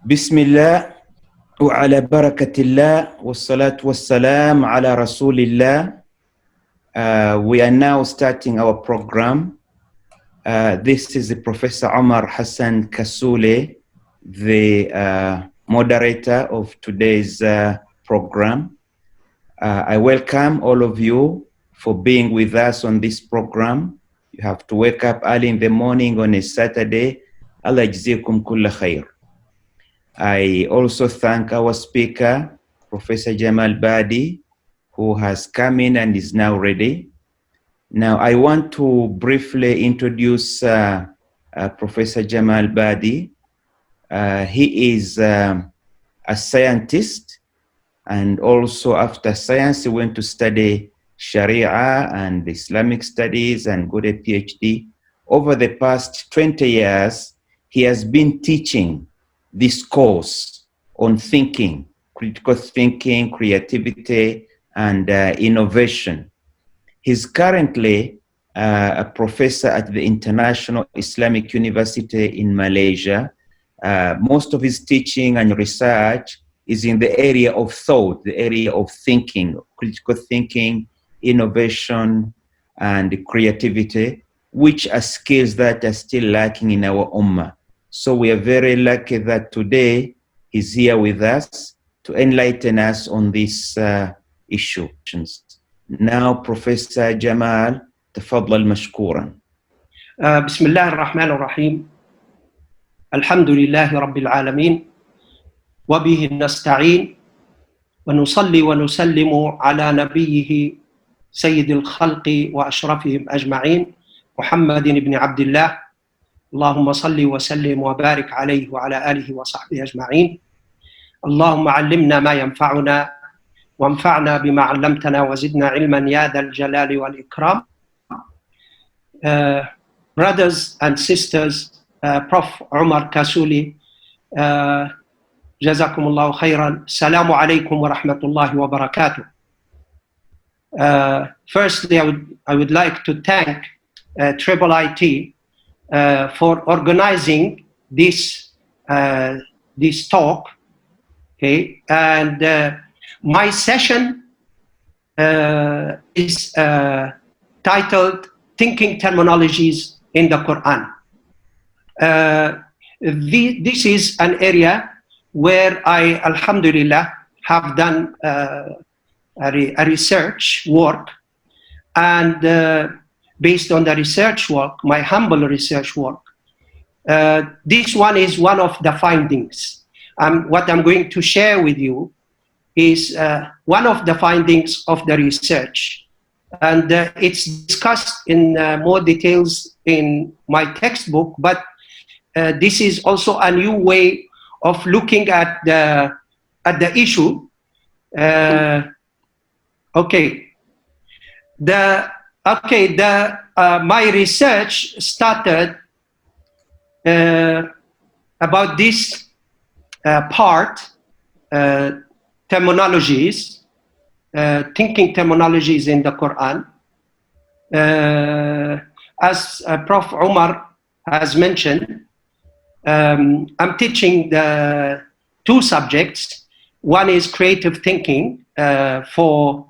بسم الله وعلى بركة الله والصلاة والسلام على رسول الله. We are now starting our program. This is Professor Omar Hassan Kasule, the moderator of today's program. I welcome all of you for being with us on this program. You have to wake up early in the morning on a Saturday. Allah yajzikum kulla khair. I also thank our speaker, Professor Jamal Badi, who has come in and is now ready. Now, I want to briefly introduce Professor Jamal Badi. He is a scientist, and also after science, he went to study Sharia and Islamic studies and got a PhD. Over the past 20 years, he has been teaching this course on thinking, critical thinking, creativity, and innovation. He's currently a professor at the International Islamic University in Malaysia. Most of his teaching and research is in the area of thought, the area of thinking, critical thinking, innovation, and creativity, which are skills that are still lacking in our ummah. So we are very lucky that today he's here with us to enlighten us on this issue. Now, Professor Jamal, تفضل مشكورا. بسم الله الرحمن الرحيم. الحمد لله رب العالمين وبه نستعين ونصلي ونسلم على نبيه سيد الخلق وأشرفهم أجمعين محمد بن عبد الله. اللهم صل وسلم وبارك عليه وعلى آله وصحبه أجمعين. اللهم علمنا ما ينفعنا وانفعنا بما علمتنا وزدنا علما يا ذا الجلال والإكرام. Brothers and sisters, Prof. Omar Kasule, جزاكم الله خيرا. السلام عليكم ورحمة الله وبركاته. Firstly, I would like to thank i.IT for organizing this talk, okay? And my session is titled "Thinking Terminologies in the Qur'an." This is an area where I, alhamdulillah, have done a research work, and based on the research work, my humble research work, this one is one of the findings. What I'm going to share with you is one of the findings of the research. And it's discussed in more details in my textbook, but this is also a new way of looking at the issue. My research started about this part, terminologies, thinking terminologies in the Quran. As Prof. Omar has mentioned, I'm teaching the two subjects. One is creative thinking for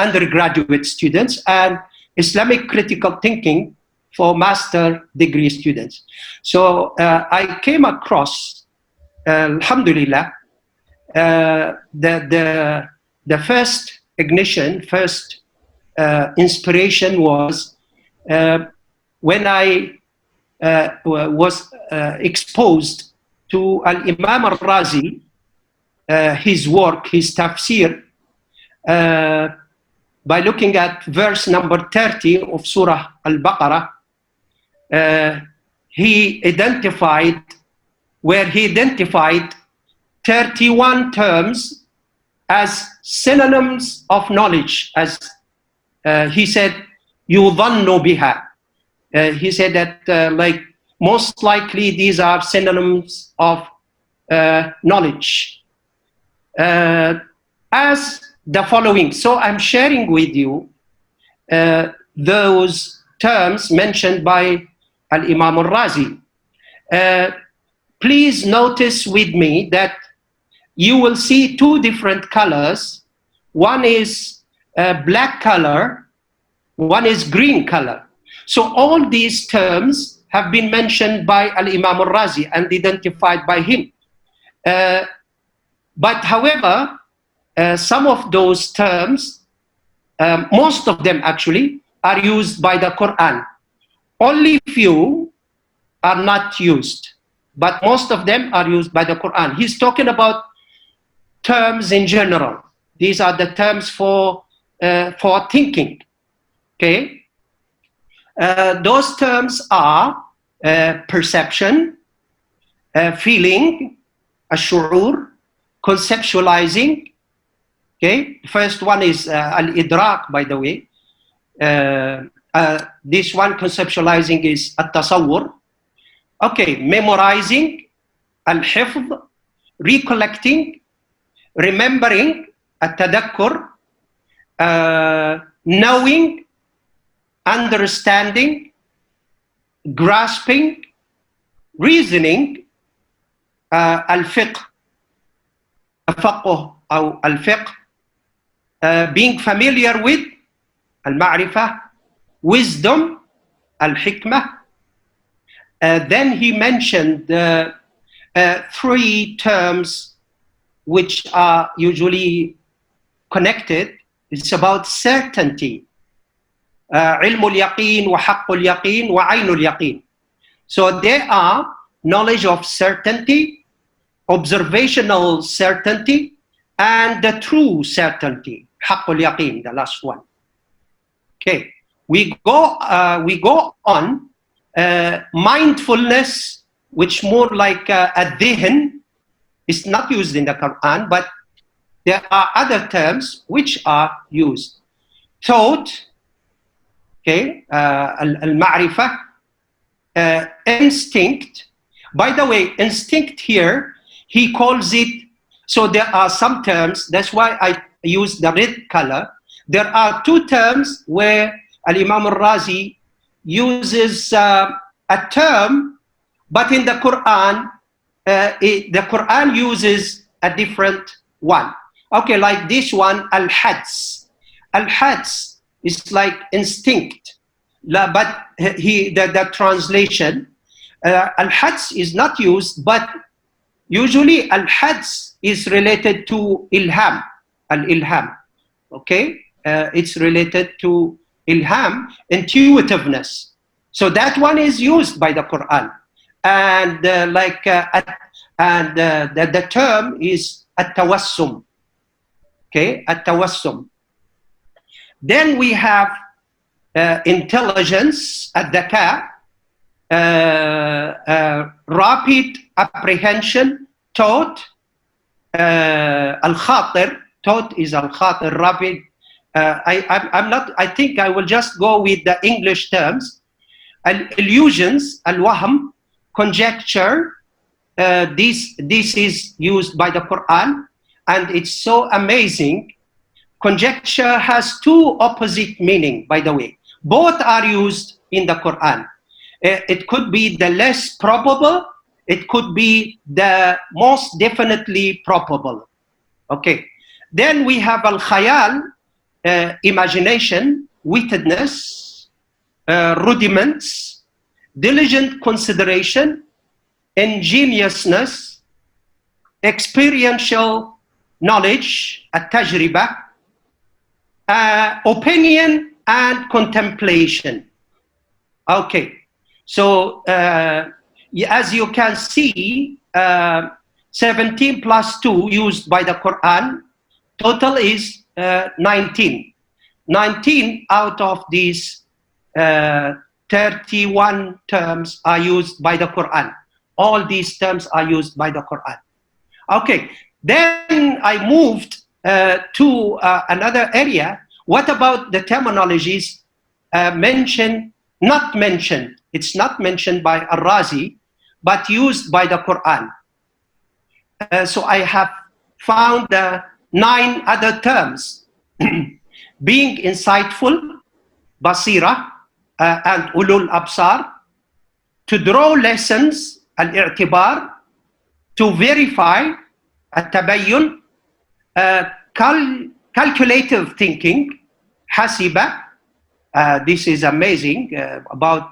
undergraduate students, and Islamic critical thinking for master degree students. So I came across, alhamdulillah, the first ignition, first inspiration was when I was exposed to Al-Imam al-Razi, his work, his tafsir, by looking at verse number 30 of Surah Al-Baqarah. He identified 31 terms as synonyms of knowledge, as he said, يُظَنُّ بِهَا. He said that like most likely these are synonyms of knowledge. As the following. So I'm sharing with you those terms mentioned by Al-Imam al-Razi. please notice with me that you will see two different colors. One is black color, one is green color. So all these terms have been mentioned by Al-Imam al-Razi and identified by him. But however, some of those terms, most of them actually, are used by the Qur'an. Only few are not used, but most of them are used by the Qur'an. He's talking about terms in general. These are the terms for thinking, okay? Those terms are perception, feeling, الشعور, conceptualizing, okay? First one is al-idrak, by the way. This one, conceptualizing, is at-tasawwur. Okay, memorizing, al-hifz, recollecting, remembering, at-tadakkur, knowing, understanding, grasping, reasoning, al-fiqh, الفقه أو الفقه, being familiar with, al-ma'rifah, wisdom, al-hikmah. Then he mentioned three terms which are usually connected. It's about certainty. علم اليقين وحق اليقين وعين اليقين. So there are knowledge of certainty, observational certainty, and the true certainty, حق اليقين, the last one. Okay, we go on. Mindfulness, which more like a dhihn, is not used in the Quran, but there are other terms which are used. Thought, okay, al-ma'rifah, instinct. By the way, instinct here, he calls it, so there are some terms, that's why I use the red color. There are two terms where Al-Imam al-Razi uses a term, but in the Quran, the Quran uses a different one. Okay, like this one, al-hads. Al-hads is like instinct, but the translation, al-hads is not used, but usually al-hads is related to ilham, al-ilham, okay? It's related to ilham, intuitiveness. So that one is used by the Quran. And the term is at-tawassum, okay, at-tawassum. Then we have intelligence, ad-dhaka, rapid apprehension, thought, al-khatir, thought is al-khatir, rapid. I'm not, I think I will just go with the English terms. Illusions, al-wahm, conjecture, this is used by the Quran, and it's so amazing. Conjecture has two opposite meaning, by the way. Both are used in the Quran. It could be the less probable, it could be the most definitely probable. Okay. Then we have al-khayal, imagination, wittedness, rudiments, diligent consideration, ingeniousness, experiential knowledge, at-tajriba, opinion and contemplation. Okay, so as you can see, 17 plus 2 used by the Quran, total is 19. 19 out of these 31 terms are used by the Quran. All these terms are used by the Quran. Okay, then I moved to another area. What about the terminologies mentioned, not mentioned? It's not mentioned by al-Razi, but used by the Quran. So I have found 9 other terms. Being insightful, basira, and ulul absar. To draw lessons, al-i'tibar, to verify التبين, calculative thinking, hasiba. This is amazing, about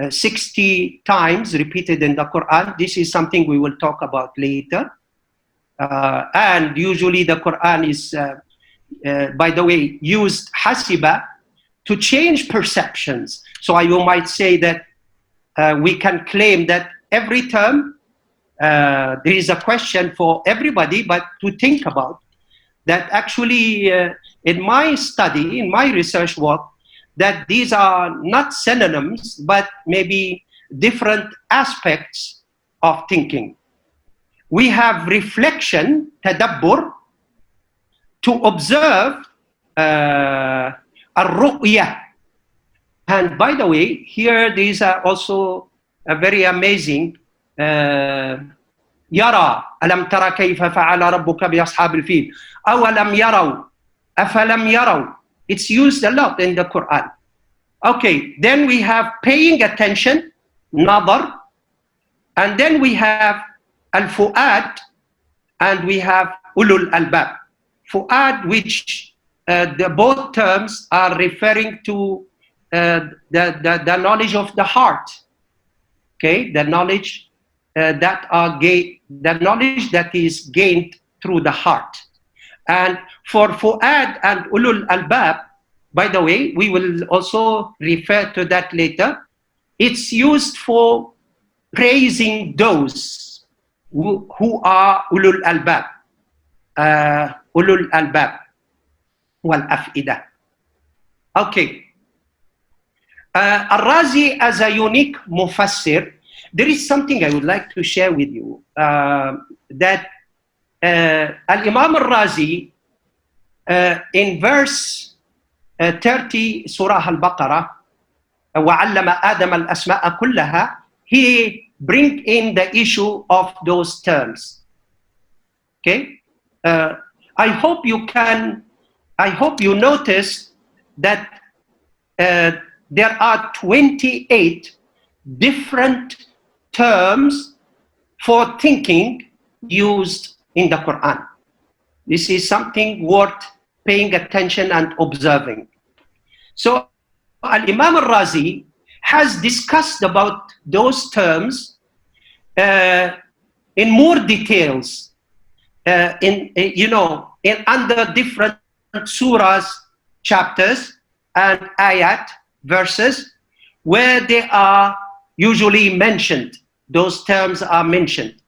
60 times repeated in the Quran. This is something we will talk about later. And usually the Quran is, by the way, used hasiba to change perceptions. So you might say that we can claim that every term, there is a question for everybody, but to think about that actually in my study, in my research work, that these are not synonyms, but maybe different aspects of thinking. We have reflection, tadabbur, to observe al-ru'yah. And by the way, here these are also a very amazing يرى ألم ترى كيف فعل ربك بأصحاب الفيل أولم يروا أفلم يروا. It's used a lot in the Quran. Okay, then we have paying attention, nadar, and then we have al-fu'ad, and we have ulul albab. Fu'ad, which the both terms are referring to the knowledge of the heart. Okay, the knowledge the knowledge that is gained through the heart. And for fu'ad and ulul albab, by the way, we will also refer to that later. It's used for praising those who are ulul albab, ulul albab wal af'idah. Okay. Al-Razi as a unique mufassir, there is something I would like to share with you, that Al-Imam Al-Razi in verse 30 Surah Al-Baqarah, وَعَلَّمَ آدَمَ الْأَسْمَاءَ كُلَّهَا, he bring in the issue of those terms. Okay, I hope you notice that there are 28 different terms for thinking used in the Quran. This is something worth paying attention and observing. So Al-Imam Al-Razi has discussed about those terms in more details, in under different surahs, chapters, and ayat, verses, where they are usually mentioned. Those terms are mentioned.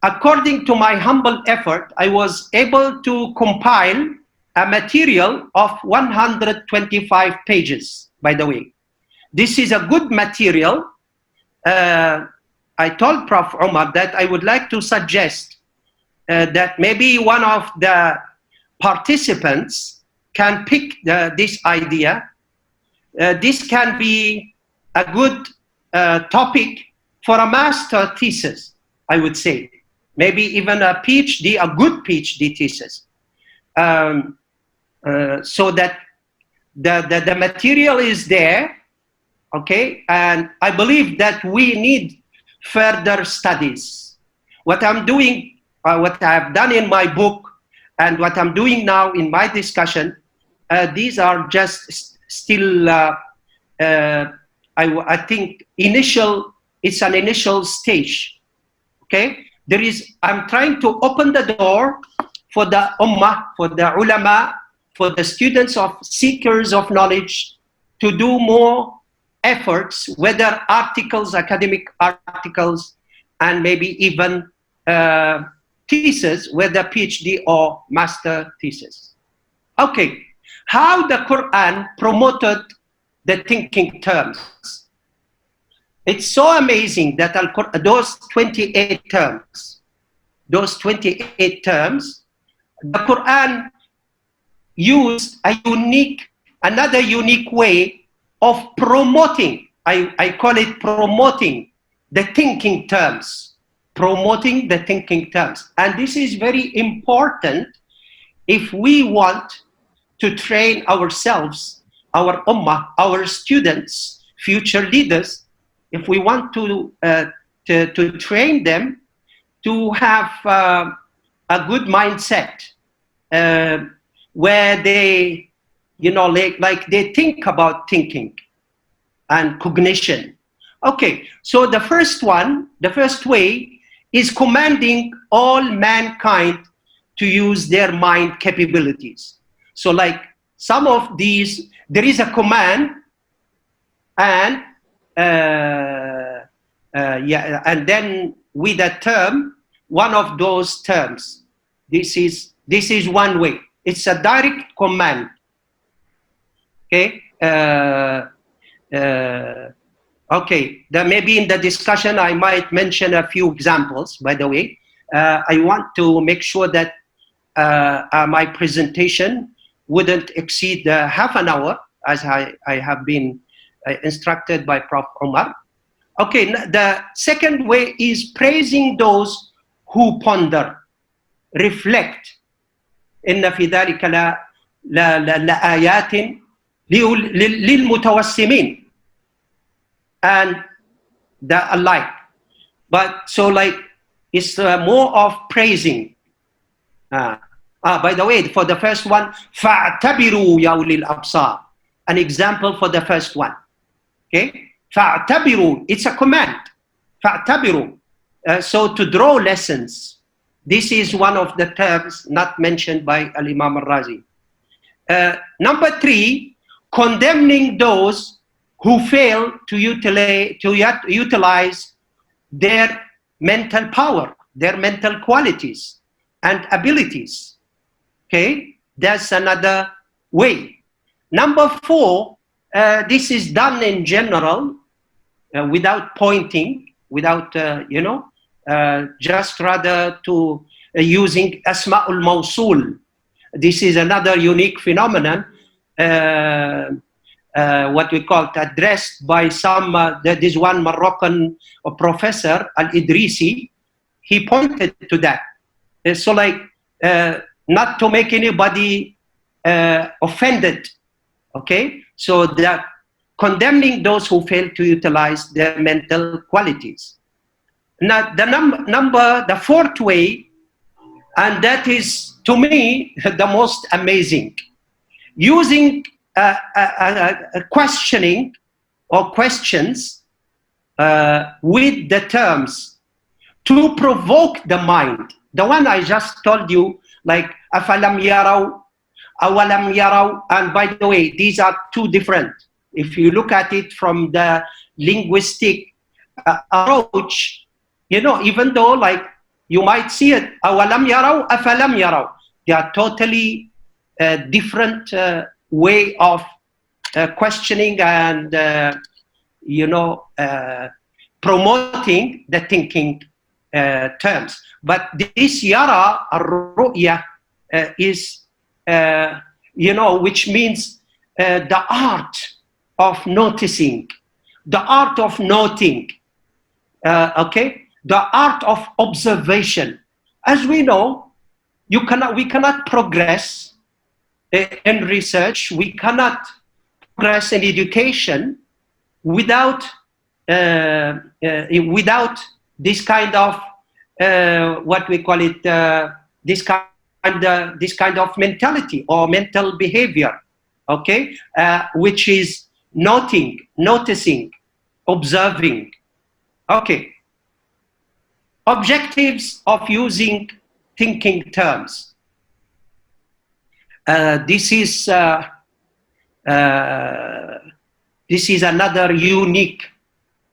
According to my humble effort, I was able to compile a material of 125 pages, by the way. This is a good material. I told Prof. Umar that I would like to suggest that maybe one of the participants can pick this idea. This can be a good topic for a master thesis, I would say. Maybe even a PhD, a good PhD thesis. So that the material is there, okay? And I believe that we need further studies. What I'm doing, what I've done in my book, and what I'm doing now in my discussion, these are just still, I think, it's an initial stage, okay? I'm trying to open the door for the ummah, for the ulama, for the students of seekers of knowledge to do more efforts, whether articles, academic articles, and maybe even thesis, whether PhD or master thesis. Okay, how the Quran promoted the thinking terms. It's so amazing that those 28 terms, the Quran used another unique way of promoting, I call it promoting the thinking terms, promoting the thinking terms. And this is very important if we want to train ourselves, our ummah, our students, future leaders. If we want to train them to have a good mindset where they, like they think about thinking and cognition. Okay, so the first way is commanding all mankind to use their mind capabilities. So like some of these, there is a command, and and then with a term, one of those terms. This is one way. It's a direct command. Okay. Okay. Then maybe in the discussion I might mention a few examples. By the way, I want to make sure that my presentation wouldn't exceed half an hour, as I have been instructed by Prof. Omar. Okay, the second way is praising those who ponder, reflect. إن في ذلك لآيات للمتوسمين and the alike. But so like it's more of praising. By the way, for the first one, فَاعْتَبِرُوا يَا أُولِي الْأَبْصَارِ. An example for the first one. Okay, فَاعْتَبِرُوا, it's a command. فَاعْتَبِرُوا. So to draw lessons. This is one of the terms not mentioned by Al-Imam al-Razi. Number 3, condemning those who fail to utilize their mental power, their mental qualities and abilities. Okay, that's another way. Number 4, this is done in general, without pointing, without, just rather to using Asma'ul Mawsul. This is another unique phenomenon, what we call it, addressed by some, this one Moroccan professor, Al-Idrisi. He pointed to that. So like, not to make anybody offended, okay? So that condemning those who fail to utilize their mental qualities. Now, the fourth way, and that is, to me, the most amazing, using questioning or questions with the terms to provoke the mind. The one I just told you, like, أَفَلَمْ يَرَوْا أَوَلَمْ يَرَوْا, and by the way, these are two different. If you look at it from the linguistic approach, even though like you might see it, أَوَلَمْ يَرَوْا أَفَلَمْ يَرَوْا, they are totally different way of questioning and, promoting the thinking terms. But this yara, ar-ru'ya, is, which means the art of noticing, the art of noting, okay? The art of observation. As we know, we cannot progress in research, we cannot progress in education without this kind of what we call it, this kind of mentality or mental behavior, okay, which is noticing, observing. Okay. Objectives of using thinking terms. This is another unique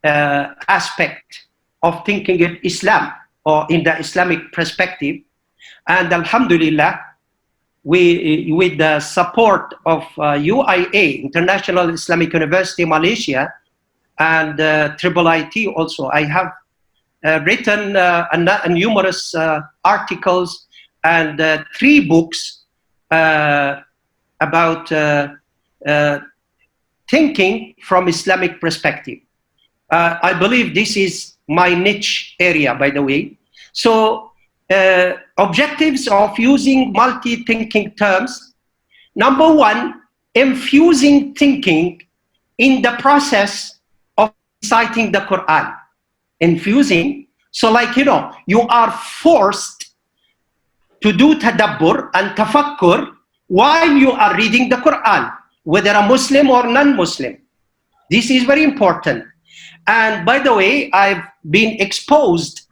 aspect of thinking in Islam, or in the Islamic perspective. And Alhamdulillah, with the support of UIA, International Islamic University Malaysia, and IIIT also, I have written numerous articles and 3 books about thinking from Islamic perspective. I believe this is my niche area, by the way. So objectives of using multi-thinking terms. Number 1, infusing thinking in the process of reciting the Qur'an. Infusing, So like, you know, you are forced to do tadabbur and tafakkur while you are reading the Quran, whether a Muslim or non-Muslim. This is very important. And by the way, I've been exposed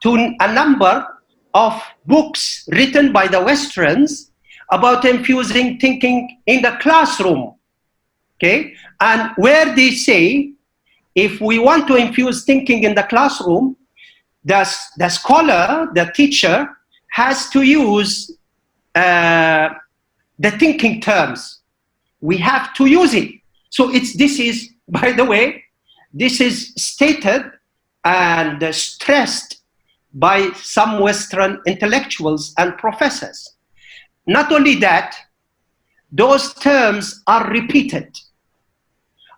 to a number of books written by the Westerns about infusing thinking in the classroom. Okay, and where they say, if we want to infuse thinking in the classroom, the scholar, the teacher, has to use the thinking terms. We have to use it. So this is, by the way, this is stated and stressed by some Western intellectuals and professors. Not only that, those terms are repeated.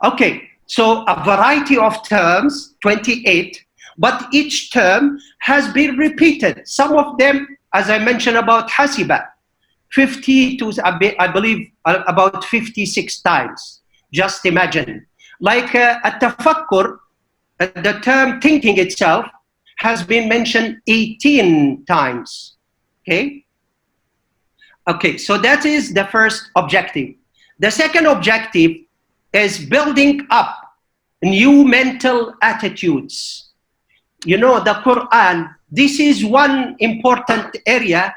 Okay, so a variety of terms, 28, but each term has been repeated. Some of them, as I mentioned about hasiba, 50 to, I believe, about 56 times. Just imagine. Like at-tafakkur, the term thinking itself has been mentioned 18 times. Okay? Okay, so that is the first objective. The second objective is building up new mental attitudes. You know, the Quran, this is one important area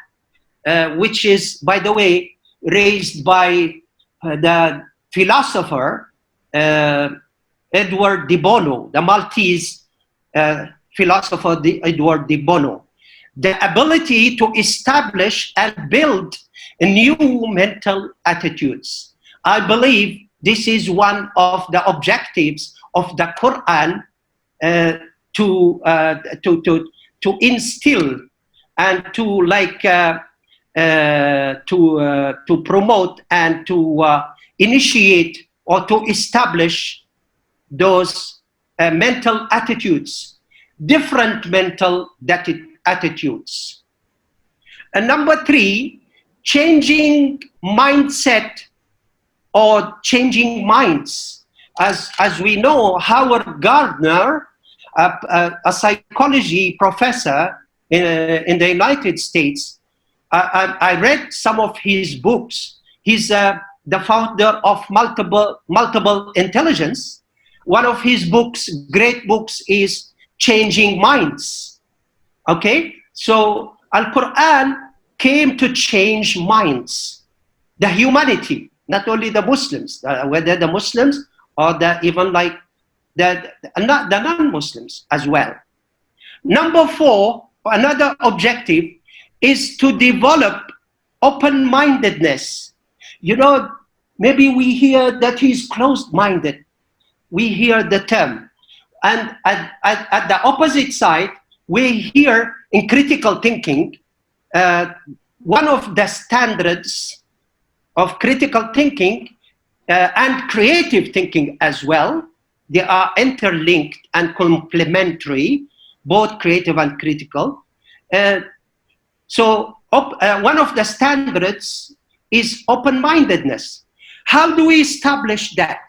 which is, by the way, raised by the philosopher Edward de Bono, the Maltese philosopher Edward de Bono. The ability to establish and build new mental attitudes. I believe this is one of the objectives of the Quran to instill and to like to promote and to initiate or to establish those mental attitudes, different mental attitudes. And number three, changing mindset or changing minds. As we know, Howard Gardner, a psychology professor in the United States, I read some of his books. He's the founder of multiple intelligence. One of his books, great books, is Changing Minds. Okay, so Al-Quran came to change minds, the humanity, not only the Muslims, whether the Muslims or even like the non-Muslims as well. Number four, another objective is to develop open-mindedness. You know, maybe we hear that he's closed-minded. We hear the term. And at the opposite side, we hear in critical thinking, one of the standards of critical thinking and creative thinking as well, they are interlinked and complementary, both creative and critical. So one of the standards is open-mindedness. How do we establish that?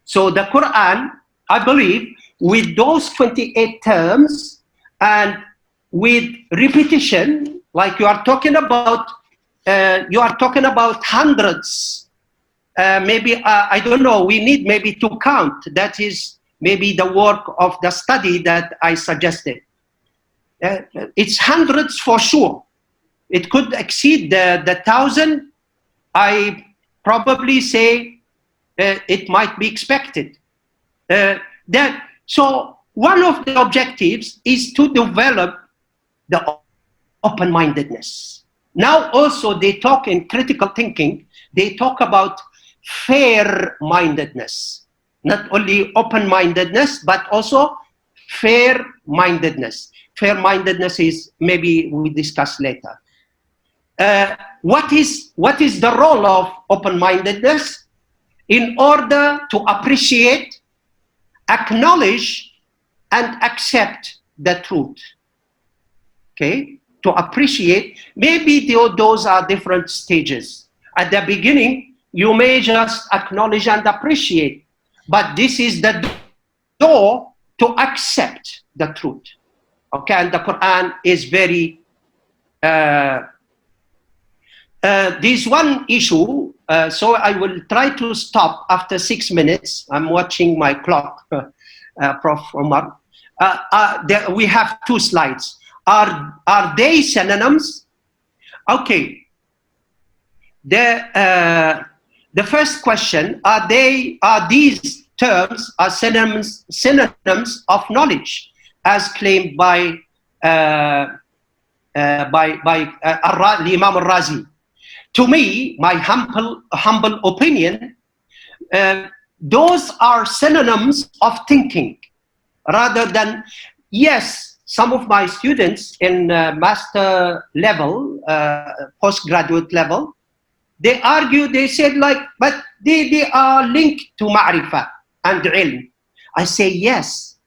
So the Quran, I believe, with those 28 terms and with repetition, like you are talking about hundreds. Maybe, I don't know, we need maybe to count. That is maybe the work of the study that I suggested. It's hundreds for sure. It could exceed the 1,000. I probably say it might be expected. So one of the objectives is to develop the open-mindedness. Now also they talk in critical thinking, they talk about fair-mindedness. Not only open-mindedness, but also fair-mindedness. Fair-mindedness is, maybe we discuss later. What is the role of open-mindedness? In order to appreciate, acknowledge, and accept the truth. Okay? To appreciate, maybe those are different stages. At the beginning, you may just acknowledge and appreciate, but this is the door to accept the truth. Okay, and the Quran is very. There's one issue, so I will try to stop after 6 minutes. I'm watching my clock, Prof. Omar. We have 2 slides. Are they synonyms? Okay. The first question: are these terms synonyms of knowledge, as claimed by Imam al-Razi? To me, my humble opinion, those are synonyms of thinking, rather than, yes, some of my students in master level, postgraduate level, they argue, they said like, but they are linked to ma'rifah and ilm. I say yes.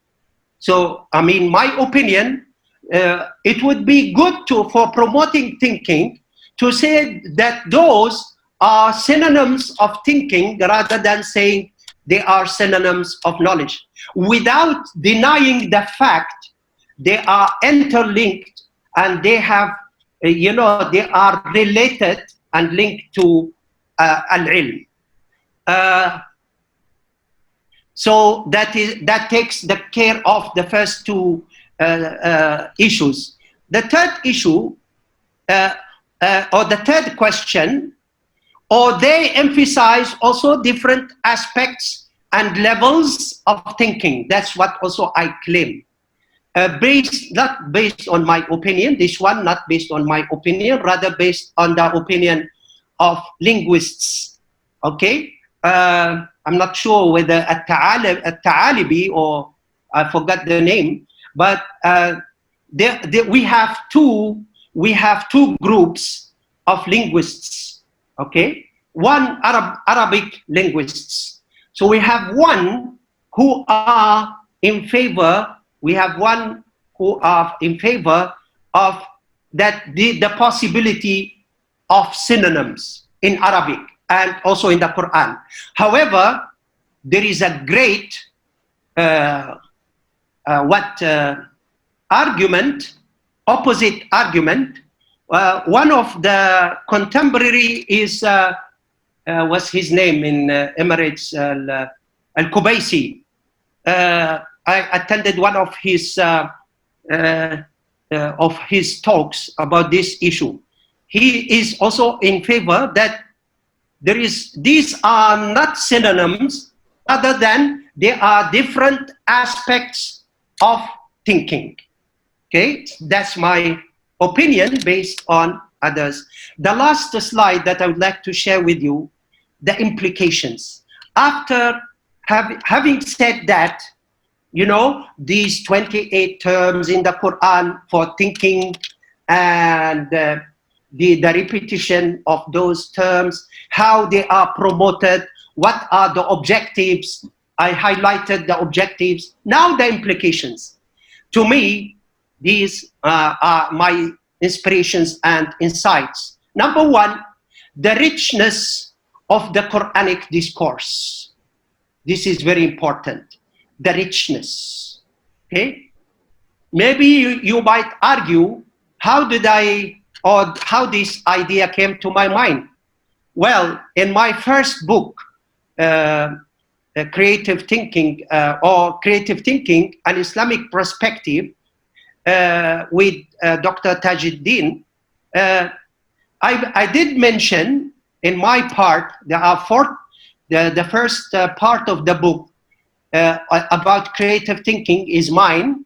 So, I mean, my opinion, it would be good for promoting thinking to say that those are synonyms of thinking rather than saying they are synonyms of knowledge, without denying the fact they are interlinked and they have, they are related and linked to al-ilm. So that takes the care of the first 2 issues. The third issue, or the third question, or they emphasize also different aspects and levels of thinking. That's what also I claim. Not based on my opinion, this one not based on my opinion, rather based on the opinion of linguists. Okay? I'm not sure whether At-Ta'alibi or I forgot the name, but we have two groups of linguists. Okay, one Arabic linguists. So we have one who are in favor. We have one who are in favor of that the possibility of synonyms in Arabic and also in the Quran. However, there is a great opposite argument. One of the contemporary is what's his name in Emirates, Al-Kubaisi. I attended one of his talks about this issue. He is also in favor that these are not synonyms, other than they are different aspects of thinking. Okay, that's my opinion based on others. The last slide that I would like to share with you, the implications. After having said that, these 28 terms in the Quran for thinking and the repetition of those terms, how they are promoted, what are the objectives. I highlighted the objectives. Now the implications. To me, these are my inspirations and insights. Number one, the richness of the Quranic discourse. This is very important. The richness. Okay? Maybe you might argue, how this idea came to my mind? Well, in my first book, Creative Thinking, an Islamic Perspective, with Dr. Tajuddin, I did mention in my part, there are the first part of the book about creative thinking is mine.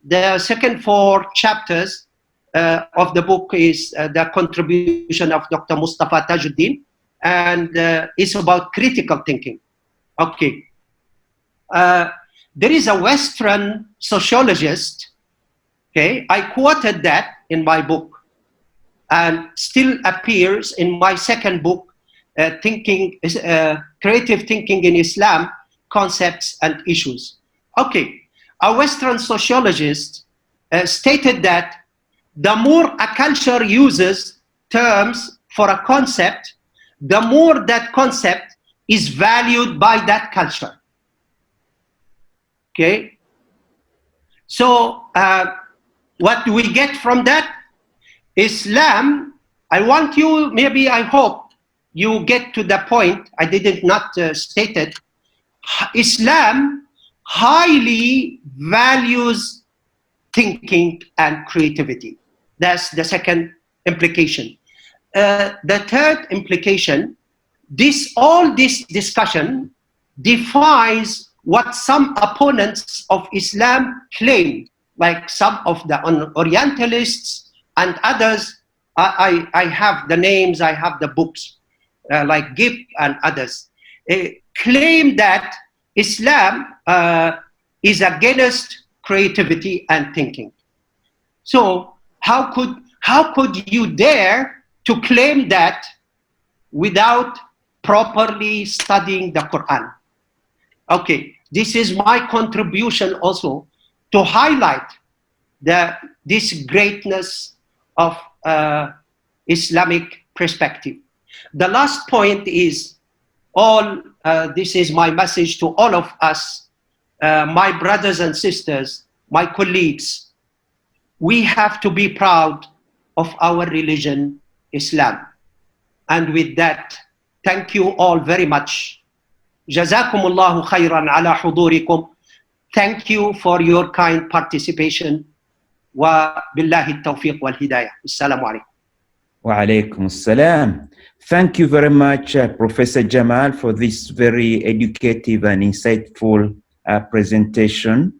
The second 4 chapters of the book is the contribution of Dr. Mustafa Tajuddin, and it's about critical thinking. Okay. There is a Western sociologist, okay, I quoted that in my book, and still appears in my second book, Creative Thinking in Islam, Concepts and Issues. Okay, a Western sociologist stated that the more a culture uses terms for a concept, the more that concept is valued by that culture. Okay, so What do we get from that? Islam, I want you, maybe I hope you get to the point, I did not state it. Islam highly values thinking and creativity. That's the second implication. The third implication, all this discussion defies what some opponents of Islam claim, like some of the Orientalists and others. I have the names, I have the books, like Gibb and others, claim that Islam is against creativity and thinking. So how could you dare to claim that without properly studying the Quran? Okay, this is my contribution also to highlight this greatness of Islamic perspective. The last point is, this is my message to all of us, my brothers and sisters, my colleagues. We have to be proud of our religion, Islam. And with that, thank you all very much. Jazakumullahu khairan ala hudurikum. Thank you for your kind participation. Wa billahi tawfiq wal hidayah. Assalamu alaikum. Wa alaikum assalam. Thank you very much, Professor Jamal, for this very educative and insightful presentation.